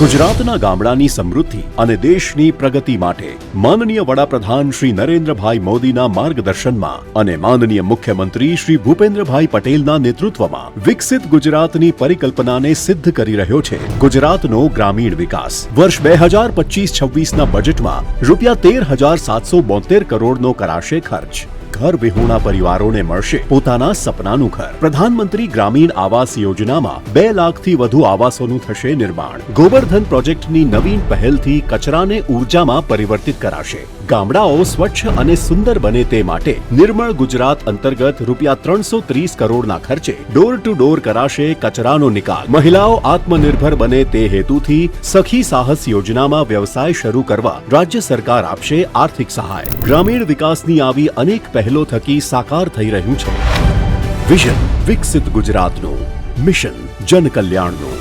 ગુજરાતના ગામડાની સમૃદ્ધિ અને દેશની પ્રગતિ માટે માનનીય વડાપ્રધાન શ્રી નરેન્દ્રભાઈ મોદીના માર્ગદર્શનમાં અને માનનીય મુખ્યમંત્રી શ્રી ભૂપેન્દ્રભાઈ પટેલના નેતૃત્વમાં વિકસિત ગુજરાતની પરિકલ્પનાને સિદ્ધ કરી રહ્યો છે ગુજરાતનો ગ્રામીણ વિકાસ। વર્ષ 2025-26ના બજેટમાં ₹13,772 કરોડનો કરાશે ખર્ચ। घर विहोणा परिवारों ने मळशे पोताना सपनानुं घर। प्रधानमंत्री ग्रामीण आवास योजनामां 2 लाखथी वधु आवासोनुं थशे निर्माण। गोबरधन प्रोजेक्टनी नवीन पहलथी कचराने ऊर्जामां परिवर्तित कराशे। गामडाओ स्वच्छ अने सुंदर बने ते माटे निर्मल गुजरात अंतर्गत ₹330 करोड़ना खर्चे डोर टू डोर कराशे कचरानो निकाल। महिलाओ आत्मनिर्भर बने ते हेतुथी सखी साहस योजनामां व्यवसाय शरू करवा राज्य सरकार आपशे आर्थिक सहाय। ग्रामीण विकासनी आवी अनेक पहलो थकी साकार थई रह्युं छे। विजन विकसित गुजरातनुं, मिशन जनकल्याणनुं।